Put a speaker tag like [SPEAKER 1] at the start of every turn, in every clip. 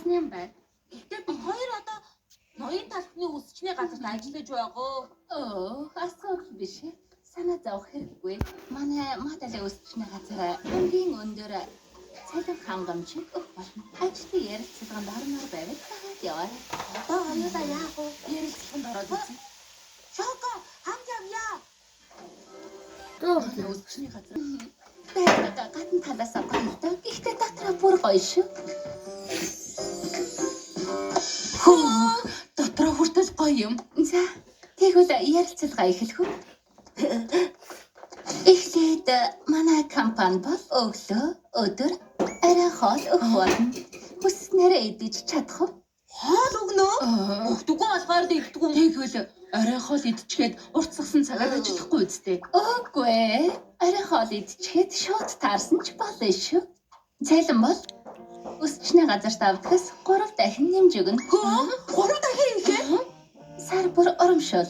[SPEAKER 1] болсон юм байна.
[SPEAKER 2] Гэхдээ бид хоёр одоо ноён талхны үсчний газарт ажиллаж байгаа.
[SPEAKER 1] Асуудал биш. Санаа зовох хэрэггүй. Манай модель үсчний газар хамгийн өндөр цалин хангамжийг өгөх болно. Ажлын ярилцлаганд орноор байвал дагаад яваарай.
[SPEAKER 2] Одоо хоёулаа яах вэ?
[SPEAKER 1] Ярилцлаганд ороод үзье.
[SPEAKER 2] Шоко, хамт явъя.
[SPEAKER 1] Модель үсчний газар. Байрга гадна талаас гоё л доо. Гэхдээ дотроо бүр гоё шүү. Дотроо хүртэл гоё юм. За, тэгвэл ярилцлага эхлэх үү? Эхлээд манай компани бол өглөө өдөр арай хоол өгөх болно. Хүснээрээ идэж чадах уу?
[SPEAKER 2] Хоол өгнө? Өгдөггүй болохоор л идэггүй.
[SPEAKER 1] Тэгвэл арай хоол идчихэд уртсгсан цагаар ажиллахгүй үстэй. Үгүй. Арай хоол идчихэд шууд таарсан ч болно шүү. Цалин бол өсчний газарт авдагаас 3 дахин нэмж өгнө.
[SPEAKER 2] 3 дахин ихээ?
[SPEAKER 1] Сар бүр урамшуул.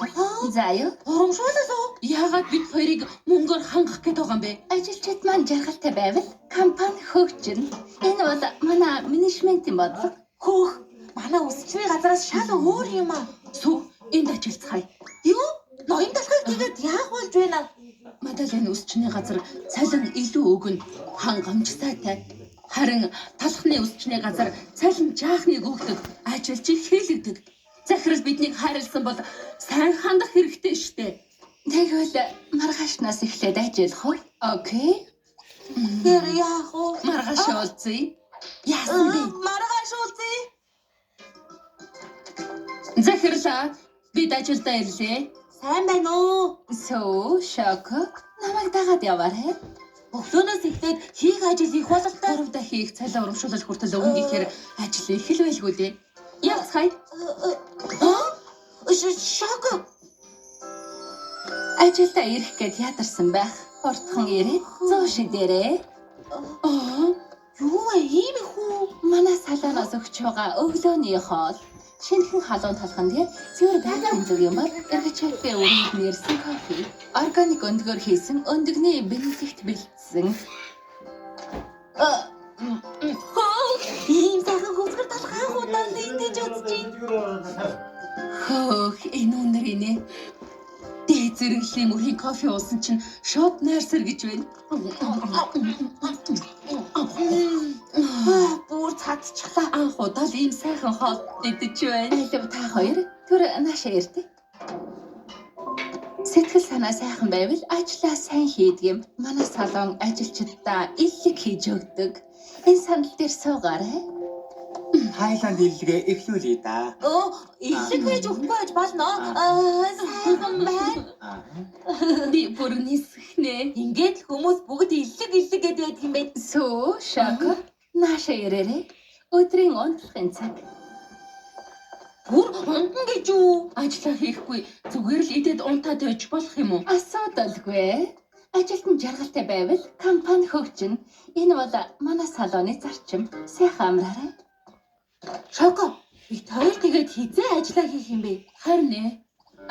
[SPEAKER 1] За юу?
[SPEAKER 2] Урамшуулаад уу?
[SPEAKER 1] Яагаад бид хоёрыг мөнгөөр хангах гээд байгаа юм бэ? Ажилчид маань жаргалтай байвал компани хөгжинэ. Энэ бол манай менежментийн бодлого.
[SPEAKER 2] Хөөх, манай үсчний газараас шал өөр юм аа.
[SPEAKER 1] Сүх, энд ажилцгаая.
[SPEAKER 2] Юу? Ноён талхыг тэгээд яах болж байна?
[SPEAKER 1] Модель үсчний газар цалин илүү өгнө. Хангамж сайтай. Харин талхны үсчний газар цалин жаахныг өгдөг. Ажилчид хэлэгдэг. Захирал биднийг хайрлсан бол сайн хандах хэрэгтэй штэ. Тэгвэл маргаашнаас эхлээд ажиллах уу? Окей.
[SPEAKER 2] Тэр яах вэ?
[SPEAKER 1] Маргааш уулзъя. Яасан бэ?
[SPEAKER 2] Маргааш уулзъя.
[SPEAKER 1] Захирлаа, бид ажилдаа ирлээ.
[SPEAKER 2] Сайн байна уу?
[SPEAKER 1] Сөө, Шоко, намайг дагаад яваарай.
[SPEAKER 2] Өглөөнөөс эхлээд хийх ажил их бололтой.
[SPEAKER 1] 3 дахин их цалин урамшуулал хүртэл өгнө гэхээр ажил их л байлгүй дээ. Явцгаая.
[SPEAKER 2] Шоко.
[SPEAKER 1] Ажилдаа ирэх гээд ядарсан байх. Хурдхан ирээд 100 шидээрээ.
[SPEAKER 2] Юу вэ? Ийм их үү?
[SPEAKER 1] Манай салоноос өгч байгаа өглөөний хоол. Шинэхэн халуун талхан дээр зөөр байгалийн зүг юм бол эргэчэфе өрөөнд нэрсэн кофе. Органик өндгөөр хийсэн өндөгний бенедикт бэлдсэн.
[SPEAKER 2] Ийм сайхан хөзгөр талх анх удаа нэгдэж үзэж байна.
[SPEAKER 1] Хөөх, энэ үнэр инэ. Дээд зэрэглэлийн мөрхийн кофе уусан чинь шууд найрсэр гэж байна.
[SPEAKER 2] Бүр цадчихлаа.
[SPEAKER 1] Анх удаа л ийм сайхан хоол идэж байна. Алив та хоёр түр наашаа ирдэ. Сэтгэл санаа сайхан байвал ажлаа сайн хийдэг юм. Манай салон ажилчдаа илэг хийж өгдөг. Энэ сандал дээр суугаарай.
[SPEAKER 3] Хайланд илгээ эхлүүлээ да.
[SPEAKER 2] Илэг хийж өгөхгүй байж болно. Сайхан байна.
[SPEAKER 1] Би бүр нисхнэ.
[SPEAKER 2] Ингээд л хүмүүс бүгд илэг гэдэг байдаг юм байна.
[SPEAKER 1] Сөө, Шоко, наашаа ирээрэй. Өдрийн унтлагын цаг.
[SPEAKER 2] Бүр унтан гэж юу?
[SPEAKER 1] Ажлаа хийхгүй зүгээр л идээд унтаад байж болох юм уу? Асуудалгүй. Ажилтан жаргалтай байвал компани хөгжинэ. Энэ бол манай салоны зарчим. Сайхан амраарай.
[SPEAKER 2] Шоко, бид хоёр тэгээд хизээ ажиллаа хийх юм бэ?
[SPEAKER 1] Харин ээ.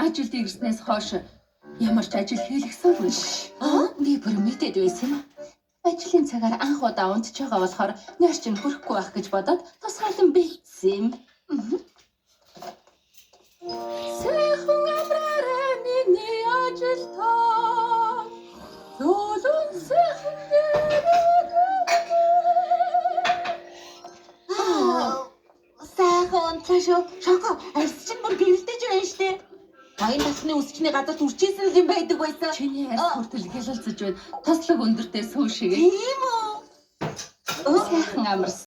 [SPEAKER 1] Ажилд ирснээс хойш ямар ч ажил хийлгэсэнгүй. Би бүр мэдээд байсан юм. Ажлын цагаар анх удаа унтж байгаа болохоор нойр чинь хүрэхгүй байх гэж бодоод тусгаалan бэлдсэн юм. Сайхан амраарай миний ажилтаа. Золон сайхан
[SPEAKER 2] Сайхан унтлаа шүү. Шоко, арьс чинь бүр гэрэлдэж байна штэ. Ноён талхны үсчний газарт үрчээсэн юм байдаг байсан.
[SPEAKER 1] чиний арьс хүртэл хялалцаж байна. Тослог өндөртэй сүү шиг.
[SPEAKER 2] Тийм үү?
[SPEAKER 1] Сайхан амарсан.